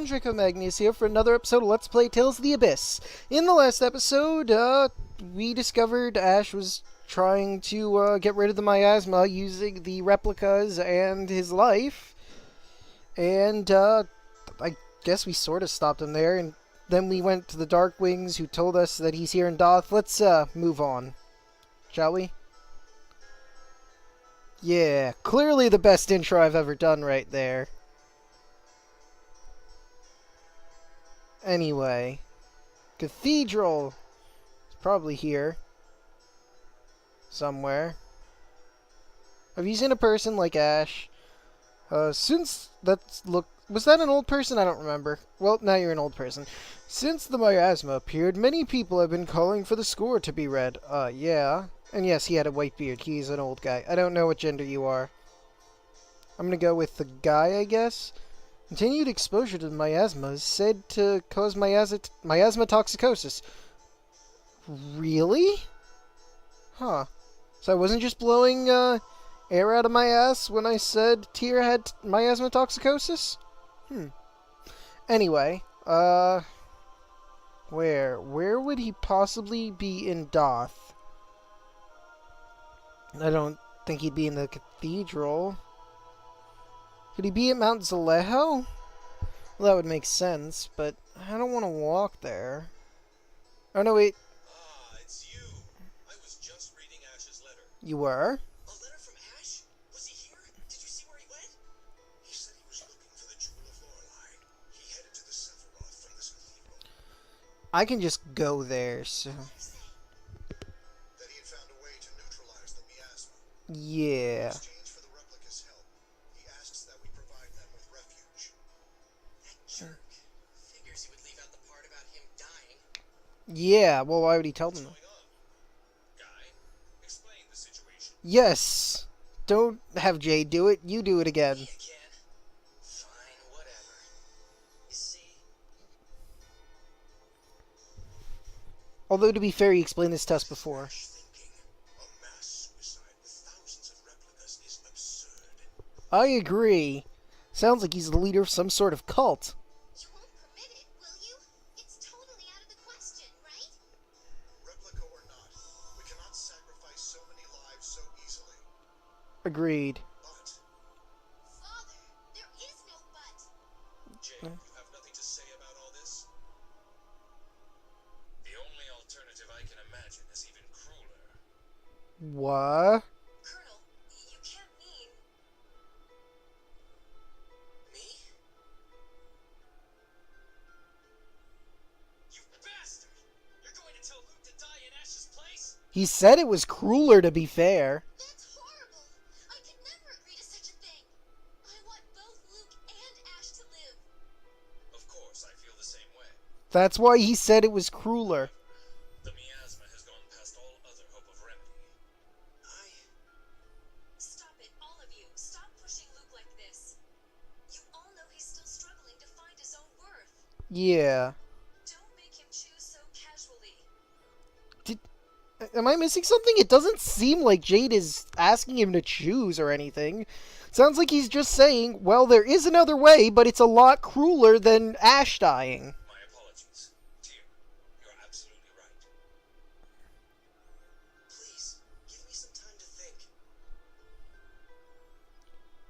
everyone, Draco Magnius here for another episode of Let's Play Tales of the Abyss. In the last episode, we discovered Ash was trying to get rid of the miasma using the replicas and his life. And I guess we sort of stopped him there, and then we went to the Dark Wings who told us that he's here in Daath. Let's move on, shall we? Yeah, clearly the best intro I've ever done right there. Anyway, Cathedral. It's probably here. Somewhere. Have you seen a person like Ash? Was that an old person? I don't remember. Well, now you're an old person. Since the miasma appeared, many people have been calling for the score to be read. Yeah. And yes, he had a white beard. He's an old guy. I don't know what gender you are. I'm gonna go with the guy, I guess. Continued exposure to the miasma is said to cause miasma toxicosis. Really? Huh. So I wasn't just blowing air out of my ass when I said Tyr had miasma toxicosis? Anyway, where would he possibly be in Daath? I don't think he'd be in the cathedral. Could he be at Mount Zalejo? Well, that would make sense, but I don't want to walk there. Oh, no, wait. Ah, it's you. I was just reading Ash's letter. You were? A letter from Ash? Was he here? Did you see where he went? He said he was looking for the Jewel of Lorelei. He headed to the Sephiroth from this cathedral. I can just go there, so... That he had found a way to neutralize the miasma. Yeah. In exchange for the replica's help, he asks that we provide them with refuge. That jerk. Figures he would leave out the part about him dying. Yeah, well, why would he tell them? What's going on? Guy, explain the situation. Yes! Don't have Jade do it. You do it again. Me again? Fine, whatever. You see, Although, to be fair, he explained this to us before. Ash thinking a mass suicide with thousands of replicas is absurd. I agree. Sounds like he's the leader of some sort of cult. You won't permit it, will you? It's totally out of the question, right? Replica or not, we cannot sacrifice so many lives so easily. Agreed. But, Father, there is no but. Jade, you have nothing to say about all this? The only alternative I can imagine is even crueler. What? Colonel, you can't mean... Me? You bastard! You're going to tell Luke to die in Ash's place? He said it was crueler, to be fair. That's horrible! I could never agree to such a thing! I want both Luke and Ash to live. Of course, I feel the same way. That's why he said it was crueler. The miasma has gone past all other hope of remedy. Stop it, all of you. Stop pushing Luke like this. You all know he's still struggling to find his own worth. Yeah. Don't make him choose so casually. Am I missing something? It doesn't seem like Jade is asking him to choose or anything. Sounds like he's just saying, well, there is another way, but it's a lot crueler than Ash dying. My apologies. Tyr, you're absolutely right. Please, give me some time to think.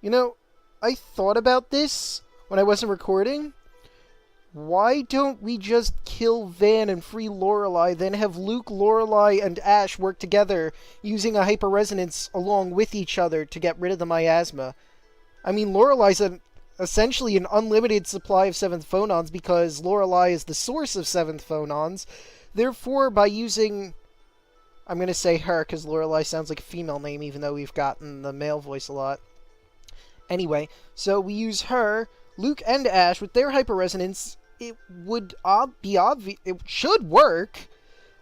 You know, I thought about this when I wasn't recording. Why don't we just kill Van and free Lorelei, then have Luke, Lorelei, and Ash work together using a hyperresonance along with each other to get rid of the miasma? I mean, Lorelei's essentially an unlimited supply of 7th phonons because Lorelei is the source of 7th phonons. Therefore, by using... I'm going to say her because Lorelei sounds like a female name even though we've gotten the male voice a lot. Anyway, so we use her, Luke and Ash with their hyperresonance. It would be obvious. It should work.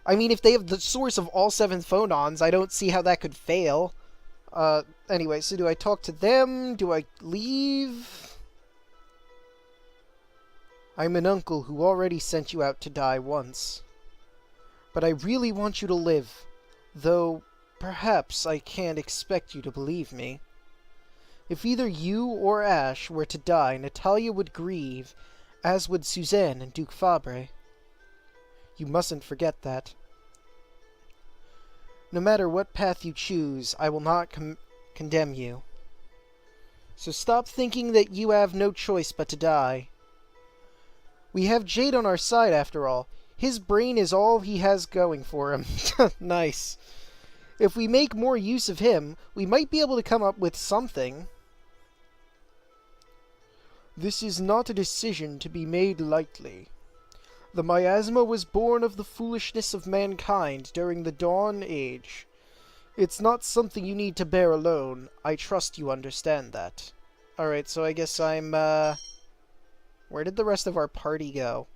I mean, if they have the source of all 7th phonons, I don't see how that could fail. Anyway, so do I talk to them? Do I leave? I'm an uncle who already sent you out to die once. But I really want you to live, though perhaps I can't expect you to believe me. If either you or Ash were to die, Natalia would grieve, As would Suzanne and Duke Fabre. You mustn't forget that. No matter what path you choose, I will not condemn you. So stop thinking that you have no choice but to die. We have Jade on our side, after all. His brain is all he has going for him. Nice. If we make more use of him, we might be able to come up with something. This is not a decision to be made lightly. The miasma was born of the foolishness of mankind during the Dawn Age. It's not something you need to bear alone. I trust you understand that. Alright, so I guess I'm, where did the rest of our party go?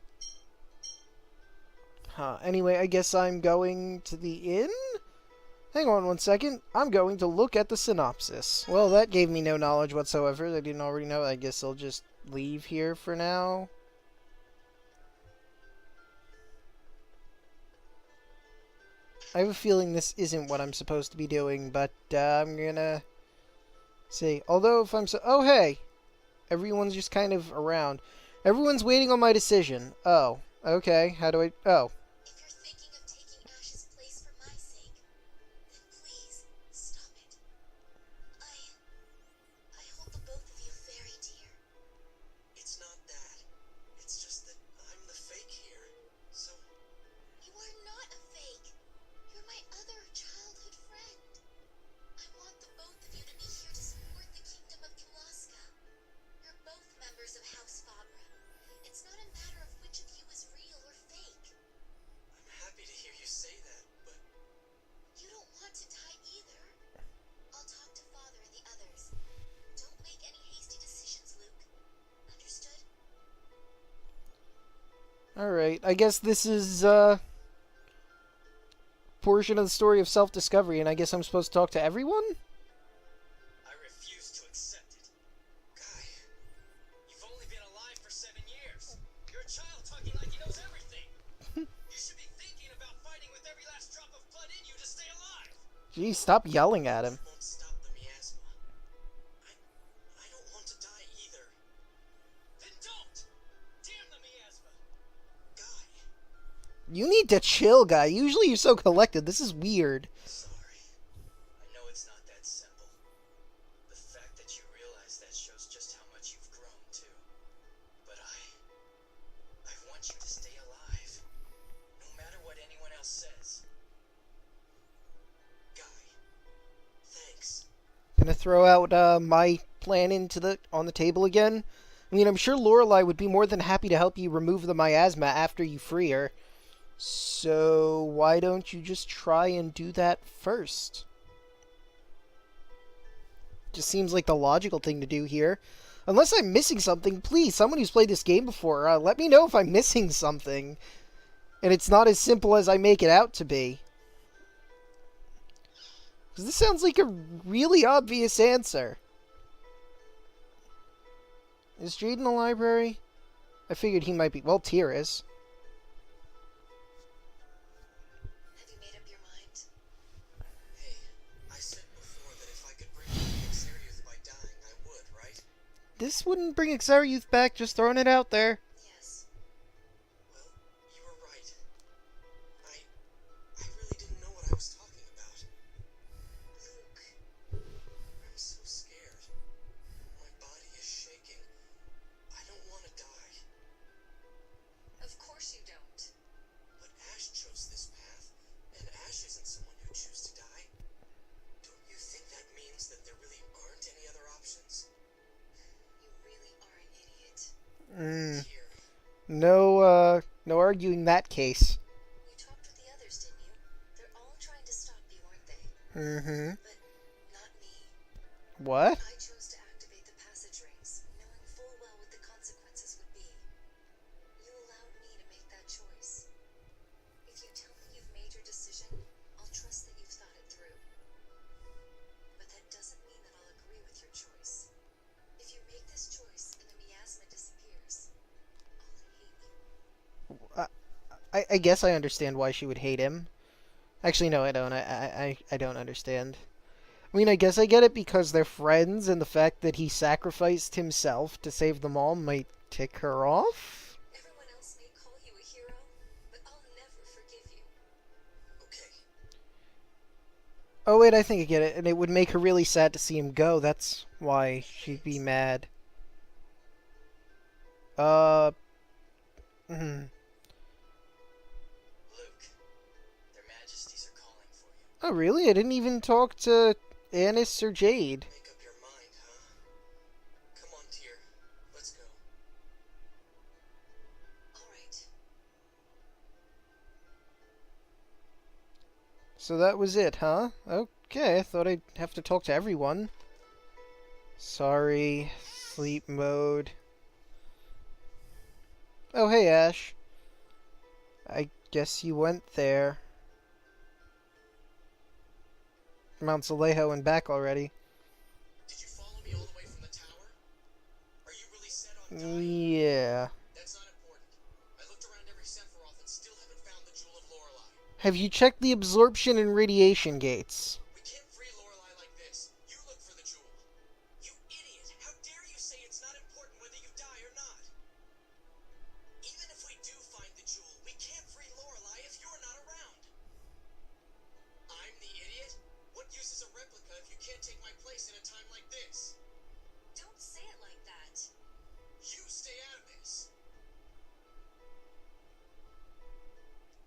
Anyway, I guess I'm going to the inn? Hang on one second. I'm going to look at the synopsis. Well, that gave me no knowledge whatsoever. I didn't already know. I guess I'll just leave here for now. I have a feeling this isn't what I'm supposed to be doing, but I'm gonna see. Although if I'm so... Oh, hey! Everyone's just kind of around. Everyone's waiting on my decision. Oh, okay. How do I... Oh. If you're thinking of taking Ash's place for my sake, then please stop it. I hold the both of you very dear. It's not that. It's just that I'm the fake here. So, You are not a fake. You're my other childhood friend. I want the both of you to be here to support the kingdom of Kimlasca. You're both members of House Fabra. It's not a matter of which of you is real or fake. I'm happy to hear you say that, but You don't want to die either. I'll talk to Father and the others. Don't make any hasty decisions, Luke. Understood? Alright, I guess this is, portion of the story of self-discovery, and I guess I'm supposed to talk to everyone? I refuse to accept it. Guy, you've only been alive for 7 years. You're a child talking like he knows everything. You should be thinking about fighting with every last drop of blood in you to stay alive. Geez, stop yelling at him. Won't stop the miasma. I don't want to die either. Then don't! Damn the miasma! Guy, You need to chill, guy. Usually you're so collected. This is weird. sorry. I know it's not that simple. The fact that you realize that shows just how much you've grown, too. But I want you to stay alive. No matter what anyone else says. Guy, thanks. Gonna throw out my plan on the table again. I mean, I'm sure Lorelei would be more than happy to help you remove the miasma after you free her. So why don't you just try and do that first? Just seems like the logical thing to do here. Unless I'm missing something, please, someone who's played this game before, let me know if I'm missing something. And it's not as simple as I make it out to be. Because this sounds like a really obvious answer. Is Jade in the library? I figured he might be. Well, Tyr is. Have you made up your mind? Hey, I said before that if I could bring back Xerius by dying, I would, right? This wouldn't bring Xerius back, just throwing it out there. Yes. Well, you were right. I really didn't know what I was talking about. Luke. I'm so scared. My body is shaking. I don't want to die. Of course you don't. But Ash chose this path, and Ash isn't someone who chose to die. Don't you think that means that there really aren't any other options? You really are an idiot. Here, No arguing that case. You talked with the others, didn't you? They're all trying to stop you, aren't they? Mm-hmm. But not me. What? I chose to activate the passage rings, knowing full well what the consequences would be. You allowed me to make that choice. If you tell me you've made your decision, I'll trust that you've thought it through. But that doesn't mean that I'll agree with your choice. If you make this choice and the miasma disappears, I'll hate you. I guess I understand why she would hate him. Actually, no, I don't. I don't understand. I mean, I guess I get it because they're friends, and the fact that he sacrificed himself to save them all might tick her off? Everyone else may call you a hero, but I'll never forgive you. Okay. Oh wait, I think I get it. And it would make her really sad to see him go. That's why she'd be mad. Hmm. Luke, their majesties are calling for you. Oh really? I didn't even talk to Anis or Jade. Make up your mind, huh? Come on, dear. Let's go. All right. So that was it, huh? Okay, I thought I'd have to talk to everyone. Sorry, sleep mode. Oh, hey, Ash. I guess you went there. Mount Zalejo and back already. Did you follow me all the way from the tower? Are you really set on dying? Yeah. That's not important. I looked around every Sephiroth and still haven't found the Jewel of Lorelei. Have you checked the absorption and radiation gates? We can't free Lorelei like this. You look for the jewel. You idiot! How dare you say it's not important whether you die or not? Even if we do find the jewel, we can't free Lorelei if you're not around. I'm the idiot? What use is a replica if you can't take my place in a time like this? Don't say it like that. You stay out of this.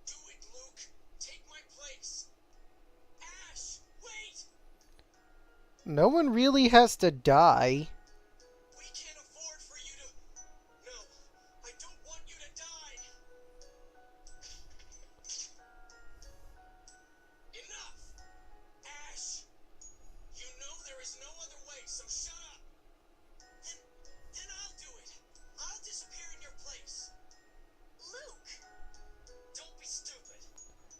Do it, Luke. Take my place. Ash, wait! No one really has to die. We can't afford for you to... No, I don't want you to die. Enough! Ash! You know there is no other way, so shut up! Then I'll do it! I'll disappear in your place! Luke! Don't be stupid!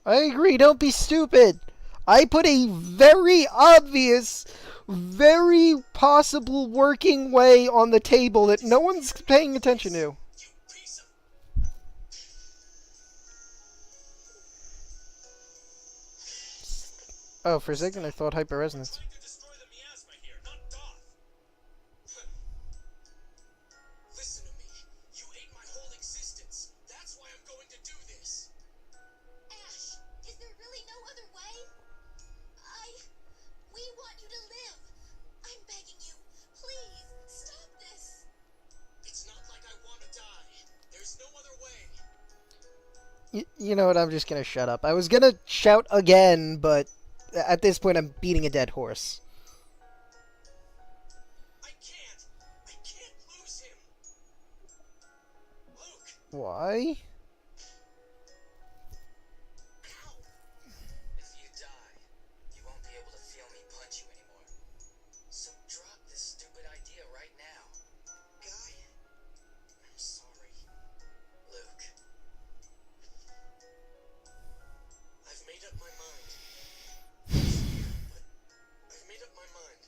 I agree, don't be stupid. I put a very obvious, very possible working way on the table that no one's paying attention to. You piece of... Oh, for a second I thought hyperresonance. Trying to destroy the miasma here, not Daath! Listen to me. You ate my whole existence. That's why I'm going to do this. Ash, is there really no other way? We want you to live. I'm begging you. Please, stop this. It's not like I want to die. There's no other way. You know what, I'm just gonna shut up. I was gonna shout again, but at this point I'm beating a dead horse. I can't lose him. Luke. Why? Ow. If you die, you won't be able to feel me punch you anymore. So drop this stupid idea right now. Guy, I'm sorry. Luke. I've made up my mind. But I've made up my mind.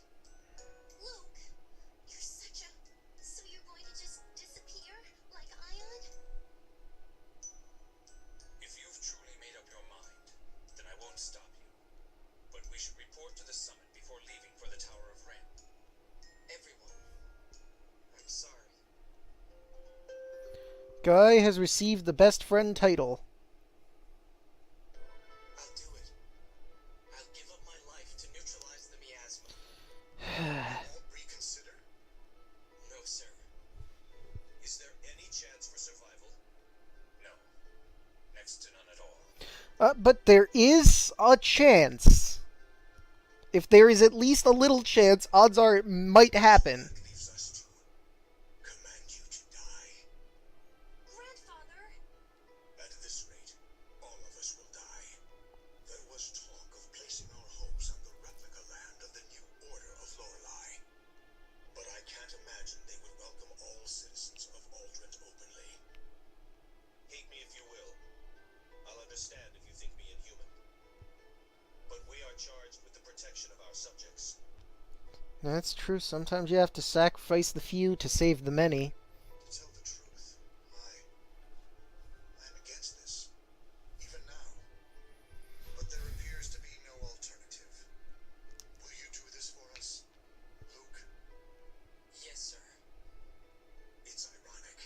Luke, you're such a... So you're going to just disappear like Ion? If you've truly made up your mind, then I won't stop you. But we should report to the summit before leaving for the Tower of Ren. Everyone, I'm sorry. Guy has received the best friend title. I'll do it. I'll give up my life to neutralize the miasma. Won't reconsider? No, sir. Is there any chance for survival? No. Next to none at all. But there is a chance. If there is at least a little chance, odds are it might happen. That leaves us to command you to die. Grandfather! At this rate, all of us will die. There was talk of placing our hopes on the replica land of the new Order of Lorelei. But I can't imagine they would welcome all citizens of Aldrich openly. Hate me if you will. I'll understand if you think me inhuman. But we are charged with the protection of our subjects. That's true. Sometimes you have to sacrifice the few to save the many. To tell the truth, I'm against this, even now. But there appears to be no alternative. Will you do this for us, Luke? Yes, sir. It's ironic.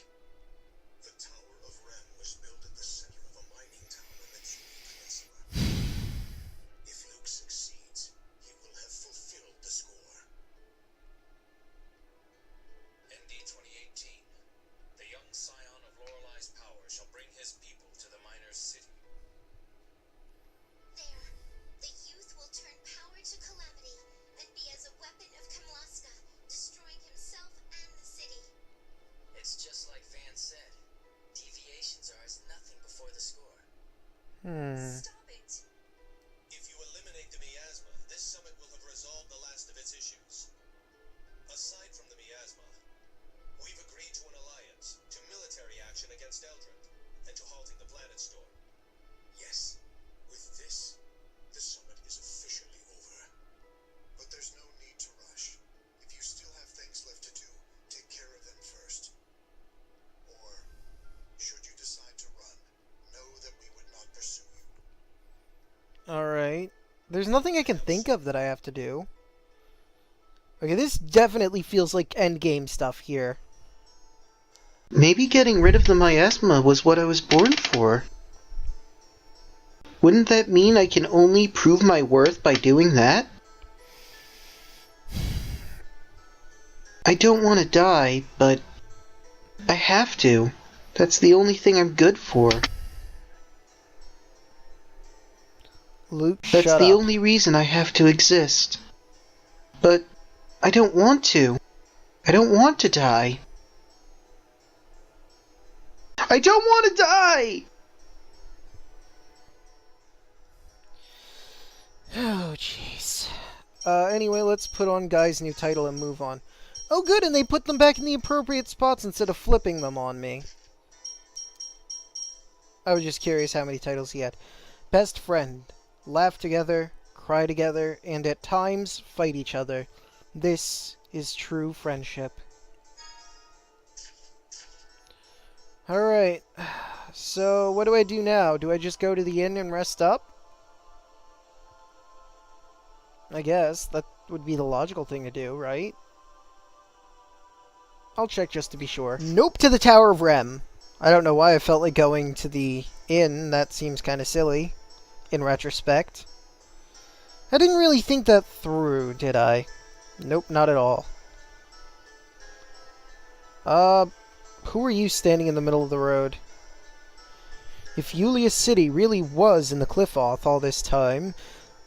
to Calamity and be as a weapon of Kimlasca, destroying himself and the city. It's just like Van said. Deviations are as nothing before the score. Stop it. If you eliminate the miasma, this summit will have resolved the last of its issues. Aside from the miasma, we've agreed to an alliance, to military action against Eldred, and to halting the planet storm. Yes, with this, the summit is officially over. But there's no need to rush. If you still have things left to do, take care of them first. Or, should you decide to run, know that we would not pursue you. Alright. There's nothing I can think of that I have to do. Okay, this definitely feels like endgame stuff here. Maybe getting rid of the miasma was what I was born for. Wouldn't that mean I can only prove my worth by doing that? I don't want to die, but I have to. That's the only thing I'm good for. Luke, That's shut the up. only reason I have to exist. But I don't want to. I don't want to die. I don't want to die! Oh, jeez. Anyway, let's put on Guy's new title and move on. Oh, good, and they put them back in the appropriate spots instead of flipping them on me. I was just curious how many titles he had. Best friend. Laugh together, cry together, and at times fight each other. This is true friendship. Alright. So, what do I do now? Do I just go to the inn and rest up? I guess. That would be the logical thing to do, right? I'll check just to be sure. Nope, to the Tower of Rem. I don't know why I felt like going to the inn. That seems kind of silly, in retrospect. I didn't really think that through, did I? Nope, not at all. Who are you standing in the middle of the road? If Yulius City really was in the Cliff-Oth all this time,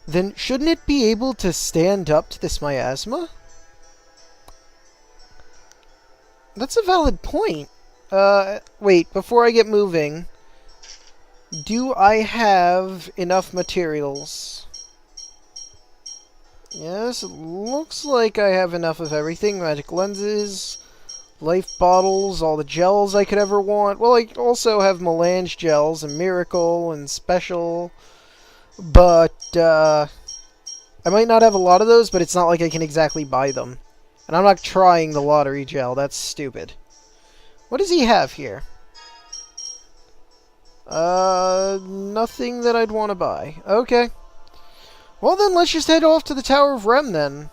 then shouldn't it be able to stand up to this miasma? That's a valid point. Wait, before I get moving, do I have enough materials? Yes, it looks like I have enough of everything. Magic lenses, life bottles, all the gels I could ever want. Well, I also have melange gels and miracle and special. But, I might not have a lot of those, but it's not like I can exactly buy them. And I'm not trying the lottery gel. That's stupid. What does he have here? Nothing that I'd want to buy. Okay. Well then, let's just head off to the Tower of Rem then.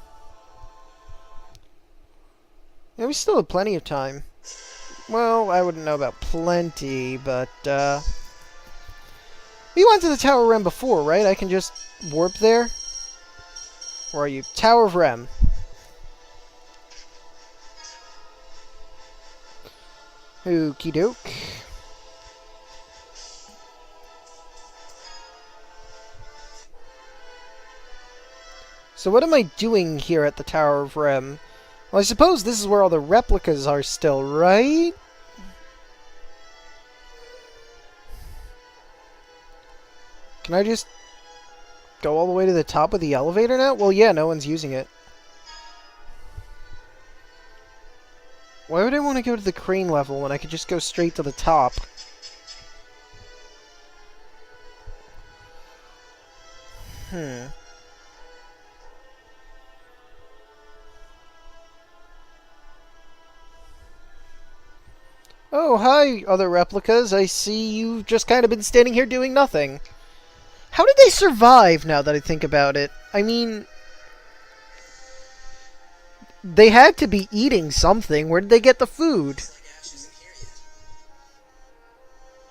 Yeah, we still have plenty of time. Well, I wouldn't know about plenty, but, we went to the Tower of Rem before, right? I can just warp there? Where are you? Tower of Rem. Okie doke. So what am I doing here at the Tower of Rem? Well, I suppose this is where all the replicas are still, right? Can I just go all the way to the top of the elevator now? Well, yeah, no one's using it. Why would I want to go to the crane level when I could just go straight to the top? Oh, hi, other replicas. I see you've just kind of been standing here doing nothing. How did they survive, now that I think about it? I mean, they had to be eating something. Where did they get the food? Looks like Ash isn't here yet.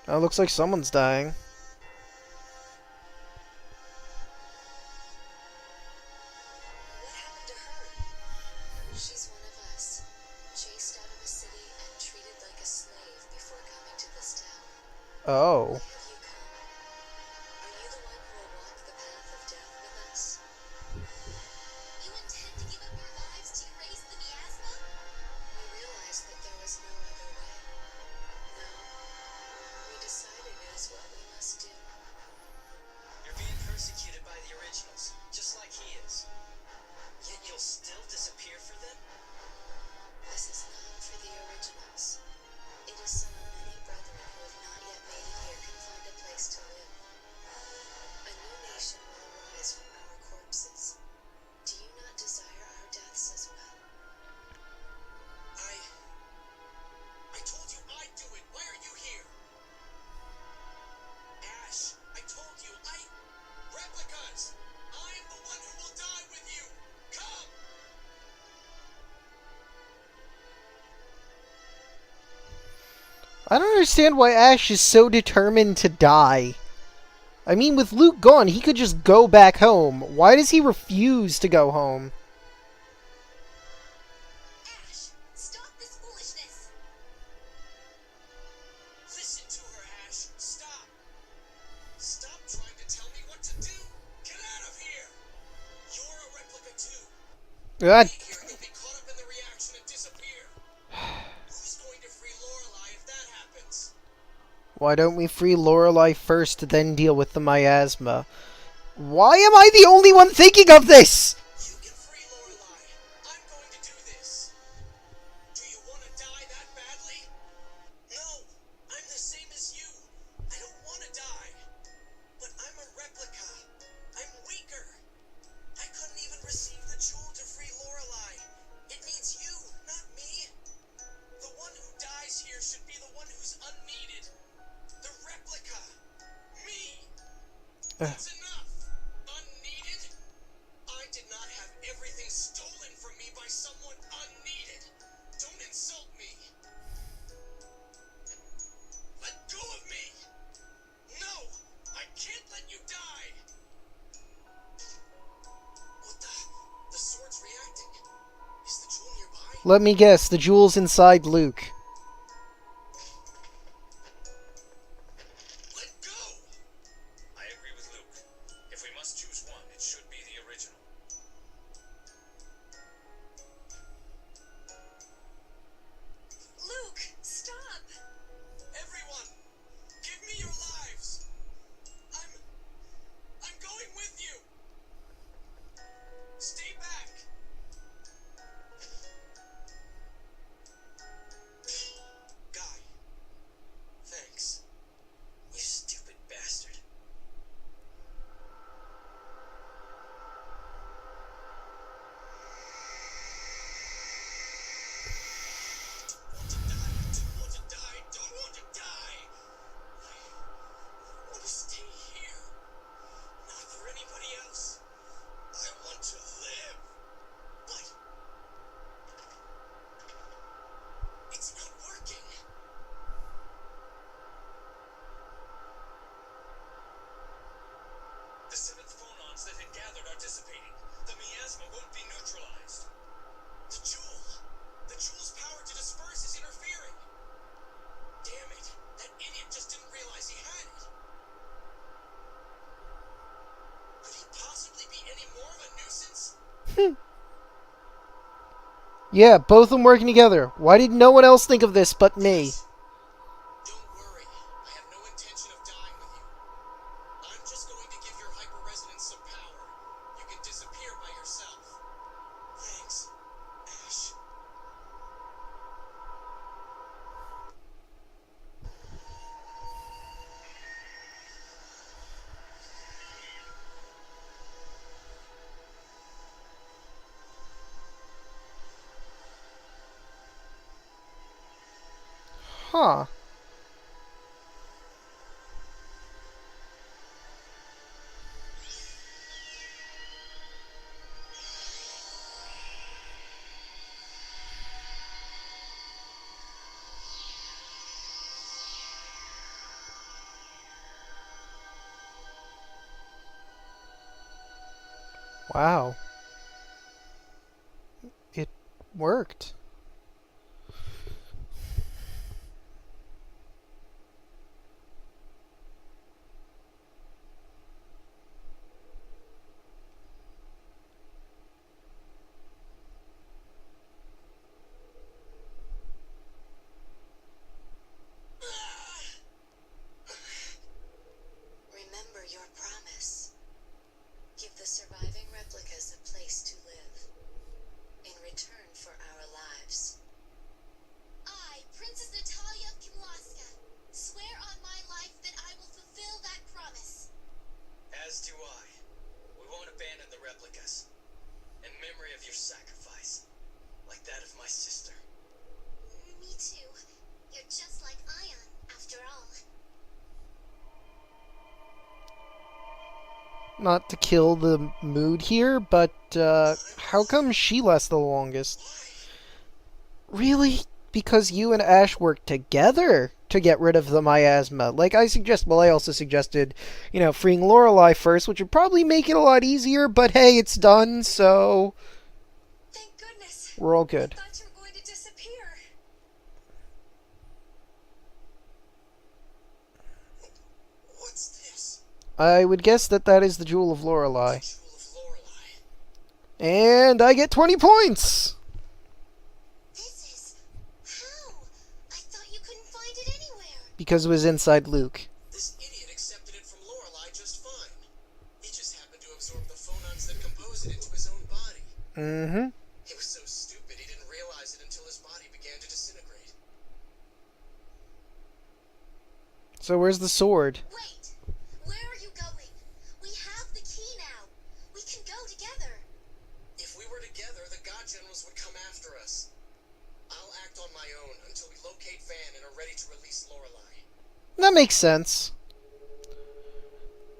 Oh, looks like someone's dying. What happened to her? She's one of us, chased out of a city and treated like a slave before coming to this town. Oh. Why have you come? Are you the one who will walk the path of death with us? I don't understand why Ash is so determined to die. I mean, with Luke gone, he could just go back home. Why does he refuse to go home? Ash, stop this foolishness! Listen to her, Ash. Stop. Stop trying to tell me what to do. Get out of here. You're a replica too. God. Stay here, you'll be caught up in the reaction and disappear. Who's going to free Lorelei if that happens? Why don't we free Lorelei first, then deal with the miasma? Why am I the only one thinking of this? You can free Lorelei. I'm going to do this. Do you want to die that badly? No, I'm the same as you. I don't want to die. But I'm a replica. I'm weaker. I couldn't even receive the jewel to free Lorelei. It needs you, not me. The one who dies here should be the one who's unneeded. The replica. Me. That's enough. Unneeded? I did not have everything stolen from me by someone unneeded. Don't insult me. Let go of me. No, I can't let you die. What the sword's reacting. Is the jewel nearby? Let me guess, the jewel's inside Luke. Let go. I agree with Luke. If we must choose one, it should be the original. Luke, stop! Everyone, give me your lives. I'm going with you. Stay back. Guy, thanks. You stupid bastard. Don't want to die. I want to stay here. Not for anybody else. I want to live. But it's not working. The seventh phonons that had gathered are dissipating. The miasma won't be neutralized. The jewel's power to disperse is interfering. Damn it. That idiot just didn't realize he had it. Could he possibly be any more of a nuisance? Yeah, both of them working together. Why did no one else think of this but me? Don't worry. I have no intention of dying with you. I'm just going to give your hyperresonance some power. You can disappear by yourself. Thanks, Ash. Huh. Wow. It worked. Remember your promise. Give the surviving replicas a place to live. In return for our lives. I, Princess Natalia of Kimlasca, swear on my life that I will fulfill that promise. As do I. We won't abandon the replicas. In memory of your sacrifice. Like that of my sister. Me too. You're just like Ion, after all. Not to kill the mood here, but how come she lasts the longest? Really? Because you and Ash work together? to get rid of the miasma. Like I also suggested, freeing Lorelei first, which would probably make it a lot easier, but hey, it's done, so Thank goodness. we're all good. I thought you were going to disappear. What's this? I would guess that is the Jewel of Lorelei. Jewel of Lorelei. And I get 20 points! This is... How? I thought you couldn't find it anywhere. Because it was inside Luke. This idiot accepted it from Lorelei just fine. He just happened to absorb the phonons that compose it into his own body. Mm-hmm. He was so stupid he didn't realize it until his body began to disintegrate. So where's the sword? Wait. Where are you going? We have the key now. We can go together. If we were together, the God Generals would come after us. I'll act on my own until we locate Van and are ready to release Lorelei. That makes sense.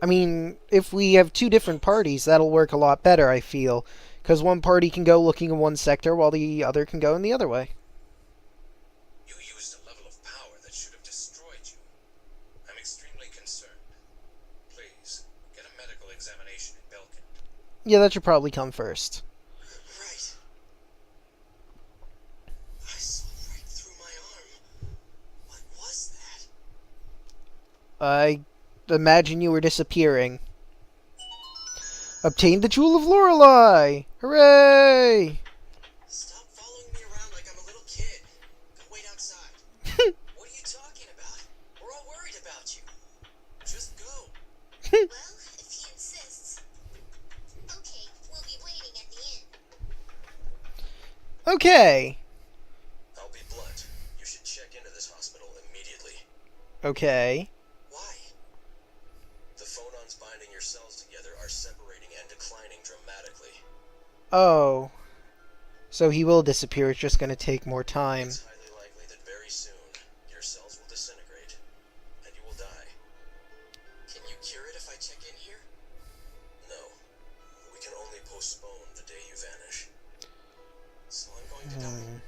I mean, if we have two different parties, that'll work a lot better, I feel. Because one party can go looking in one sector, while the other can go in the other way. You used a level of power that should have destroyed you. I'm extremely concerned. Please, get a medical examination in Belkin. Yeah, that should probably come first. Right. I saw right through my arm. What was that? I imagine you were disappearing. Obtained the Jewel of Lorelei! Hooray! Stop following me around like I'm a little kid. Go wait outside. What are you talking about? We're all worried about you. Just go. Well, if he insists. Okay, we'll be waiting at the inn. Okay. I'll be blunt. You should check into this hospital immediately. Okay. Why? The phonons binding your cells together are separating and declining dramatically. Oh. So he will disappear, it's just gonna take more time. It's highly likely that very soon your cells will disintegrate and you will die. Can you cure it if I check in here? No. We can only postpone the day you vanish. So I'm going to die.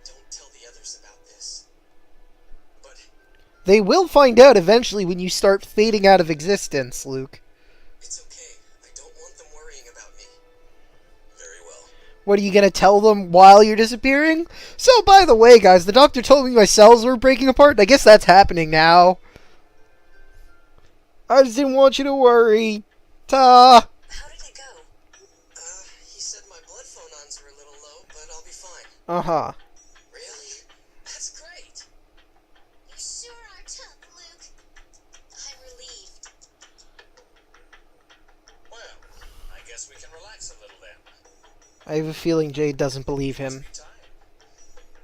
Don't tell the others about this. But They will find out eventually when you start fading out of existence, Luke. it's okay. I don't want them worrying about me. Very well. What, are you gonna tell them while you're disappearing? So, by the way, guys, the doctor told me my cells were breaking apart. I guess that's happening now. I just didn't want you to worry. Ta! How did it go? He said my blood phonons are a little low, but I'll be fine. Uh-huh. Really? That's great. You sure are tough, Luke. I'm relieved. Well, I guess we can relax a little then. I have a feeling Jade doesn't believe him. Be tired.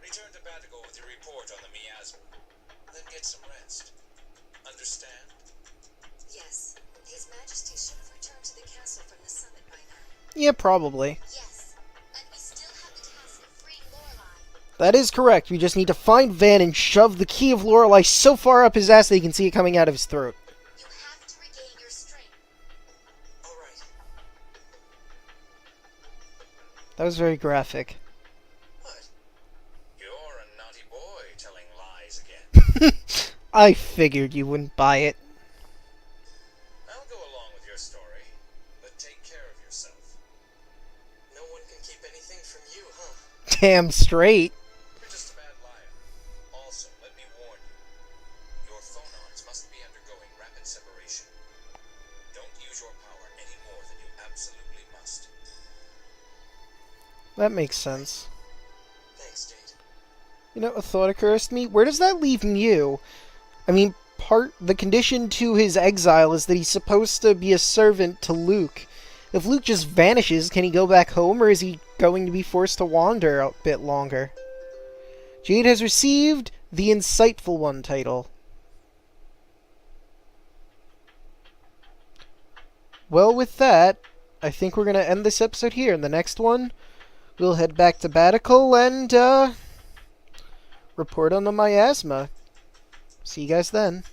Return to Batico with your report on the miasma. Then get some rest. Understand? Yes. His Majesty should have returned to the castle from the summit by now. Yeah, probably. Yes. And we still have the task of freeing Lorelei. That is correct. We just need to find Van and shove the key of Lorelei so far up his ass that he can see it coming out of his throat. You have to regain your strength. All right. That was very graphic. What? You're a naughty boy telling lies again. I figured you wouldn't buy it. I'll go along with your story, but take care of yourself. No one can keep anything from you, huh? Damn straight. You're just a bad liar. Also, let me warn you. Your phonons must be undergoing rapid separation. Don't use your power any more than you absolutely must. That makes sense. Thanks, Jade. You know, a thought occurs to me. Where does that leave Mew? I mean, the condition to his exile is that he's supposed to be a servant to Luke. If Luke just vanishes, can he go back home, or is he going to be forced to wander a bit longer? Jade has received the Insightful One title. Well, with that, I think we're going to end this episode here. In the next one, we'll head back to Batical and, report on the miasma. See you guys then.